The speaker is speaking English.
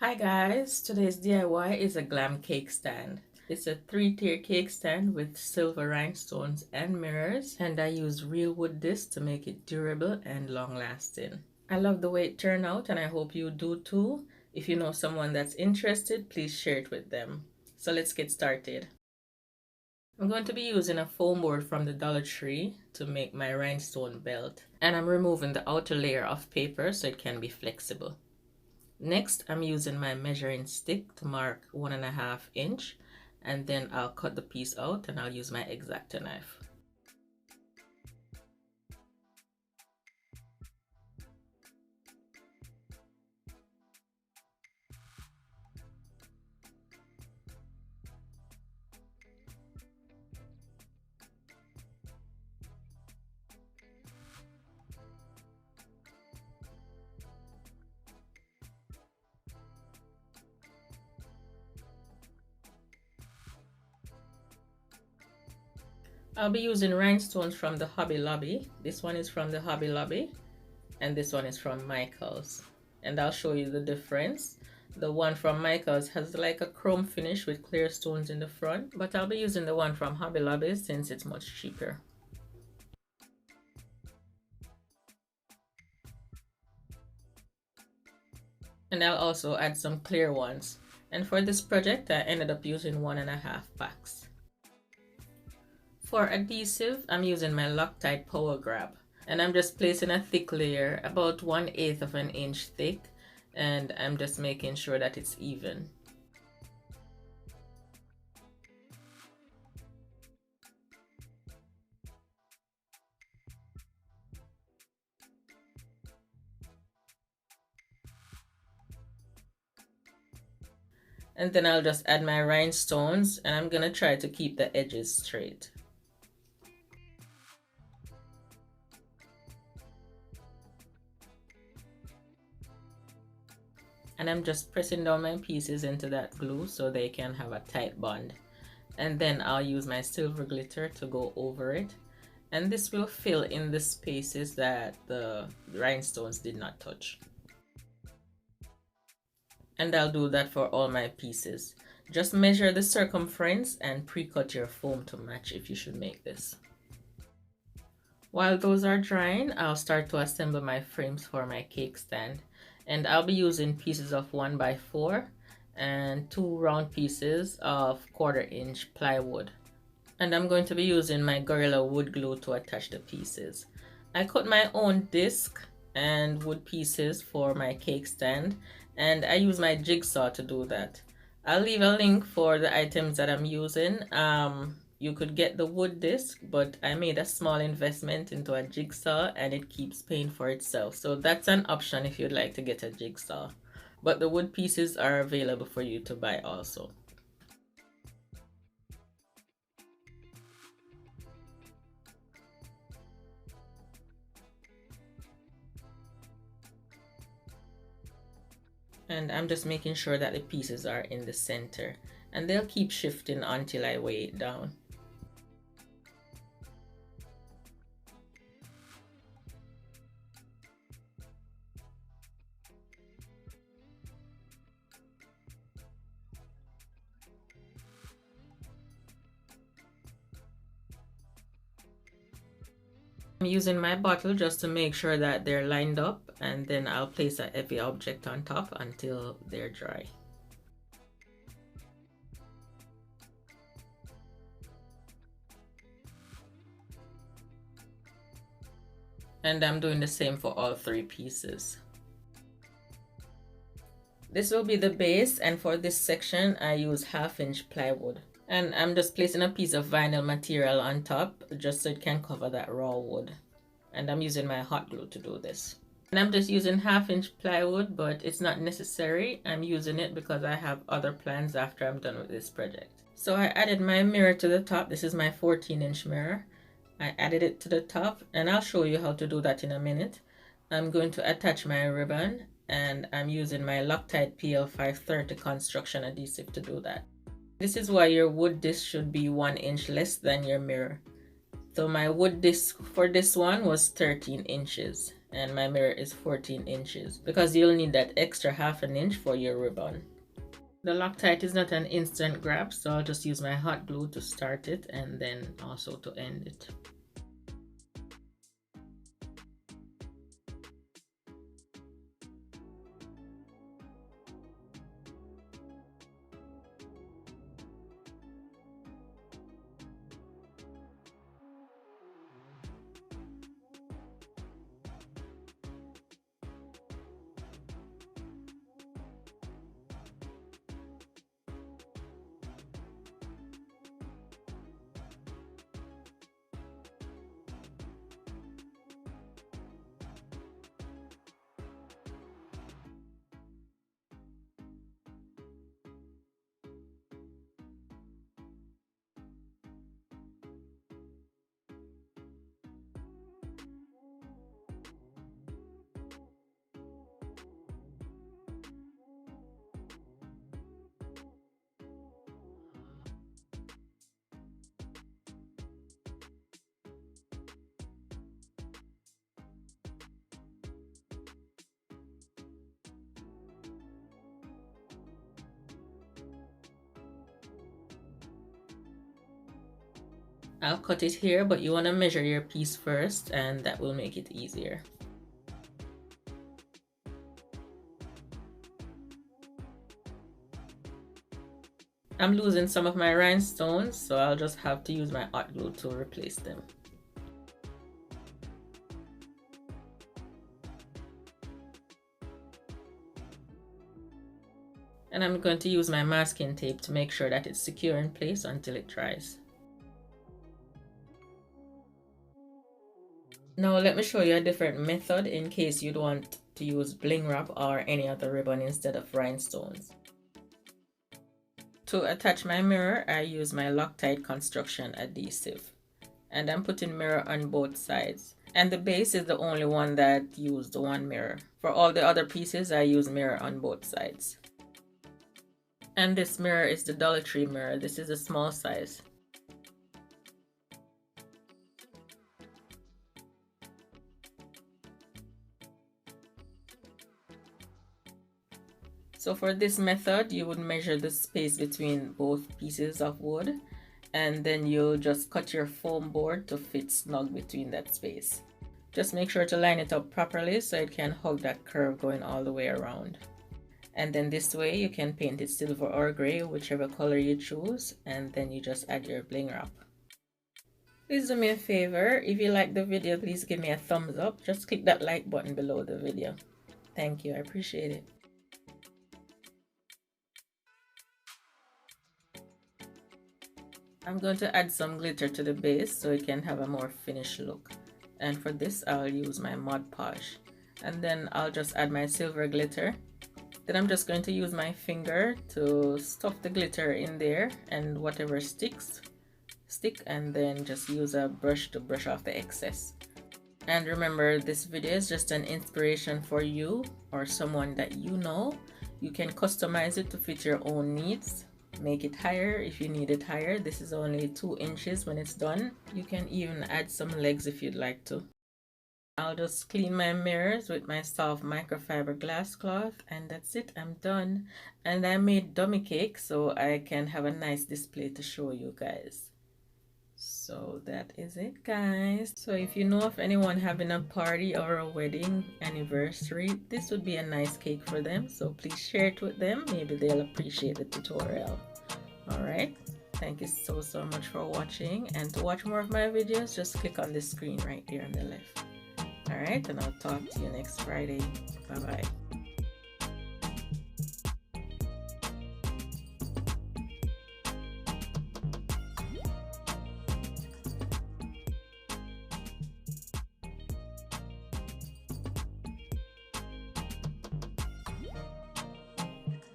Hi guys, today's DIY is a Glam cake stand. It's a 3-tier cake stand with silver rhinestones and mirrors, and I use real wood discs to make it durable and long lasting. I love the way it turned out and I hope you do too. If you know someone that's interested, please share it with them. So let's get started. I'm going to be using a foam board from the Dollar Tree to make my rhinestone belt, and I'm removing the outer layer of paper so it can be flexible. Next, I'm using my measuring stick to mark 1.5 inch, and then I'll cut the piece out and I'll use my X-Acto knife. I'll be using rhinestones from the Hobby Lobby. This one is from the Hobby Lobby and this one is from Michael's. And I'll show you the difference. The one from Michael's has like a chrome finish with clear stones in the front, but I'll be using the one from Hobby Lobby since it's much cheaper. And I'll also add some clear ones. And for this project, I ended up using 1.5 packs. For adhesive, I'm using my Loctite Power Grab, and I'm just placing a thick layer, about 1/8 of an inch thick, and I'm just making sure that it's even. And then I'll just add my rhinestones, and I'm gonna try to keep the edges straight. And I'm just pressing down my pieces into that glue so they can have a tight bond. And then I'll use my silver glitter to go over it. And this will fill in the spaces that the rhinestones did not touch. And I'll do that for all my pieces. Just measure the circumference and pre-cut your foam to match if you should make this. While those are drying, I'll start to assemble my frames for my cake stand. And I'll be using pieces of 1x4 and 2 round pieces of 1/4 inch plywood. And I'm going to be using my Gorilla wood glue to attach the pieces. I cut my own disc and wood pieces for my cake stand, and I use my jigsaw to do that. I'll leave a link for the items that I'm using. You could get the wood disc, but I made a small investment into a jigsaw and it keeps paying for itself. So that's an option if you'd like to get a jigsaw. But the wood pieces are available for you to buy also. And I'm just making sure that the pieces are in the center, and they'll keep shifting until I weigh it down. I'm using my bottle just to make sure that they're lined up, and then I'll place a heavy object on top until they're dry. And I'm doing the same for all 3 pieces. This will be the base, and for this section I use 1/2 inch plywood. And I'm just placing a piece of vinyl material on top just so it can cover that raw wood. And I'm using my hot glue to do this. And I'm just using 1/2 inch plywood, but it's not necessary. I'm using it because I have other plans after I'm done with this project. So I added my mirror to the top. This is my 14-inch mirror. I added it to the top, and I'll show you how to do that in a minute. I'm going to attach my ribbon, and I'm using my Loctite PL530 construction adhesive to do that. This is why your wood disc should be 1 inch less than your mirror. So my wood disc for this one was 13 inches, and my mirror is 14 inches because you'll need that extra ½ an inch for your ribbon. The Loctite is not an instant grab, so I'll just use my hot glue to start it and then also to end it. I'll cut it here, but you want to measure your piece first, and that will make it easier. I'm losing some of my rhinestones, so I'll just have to use my hot glue to replace them. And I'm going to use my masking tape to make sure that it's secure in place until it dries. Now let me show you a different method in case you'd want to use bling wrap or any other ribbon instead of rhinestones. To attach my mirror, I use my Loctite construction adhesive, and I'm putting mirror on both sides, and the base is the only one that used one mirror. For all the other pieces, I use mirror on both sides. And this mirror is the Dollar Tree mirror. This is a small size. So for this method, you would measure the space between both pieces of wood, and then you'll just cut your foam board to fit snug between that space. Just make sure to line it up properly so it can hug that curve going all the way around. And then this way you can paint it silver or gray, whichever color you choose, and then you just add your bling wrap. Please do me a favor, if you like the video, please give me a thumbs up. Just click that like button below the video. Thank you, I appreciate it. I'm going to add some glitter to the base so it can have a more finished look. And for this, I'll use my Mod Podge. And then I'll just add my silver glitter. Then I'm just going to use my finger to stuff the glitter in there, and whatever sticks, stick, and then just use a brush to brush off the excess. And remember, this video is just an inspiration for you or someone that you know. You can customize it to fit your own needs. Make it higher if you need it higher. This is only 2 inches when it's done. You can even add some legs if you'd like to. I'll just clean my mirrors with my soft microfiber glass cloth, and that's it, I'm done. And I made dummy cake so I can have a nice display to show you guys. So that is it, guys. So if you know of anyone having a party or a wedding anniversary, this would be a nice cake for them, so please share it with them. Maybe they'll appreciate the tutorial. All right, thank you so much for watching, and to watch more of my videos, just click on the screen right here on the left. All right, and I'll talk to you next Friday. Bye bye.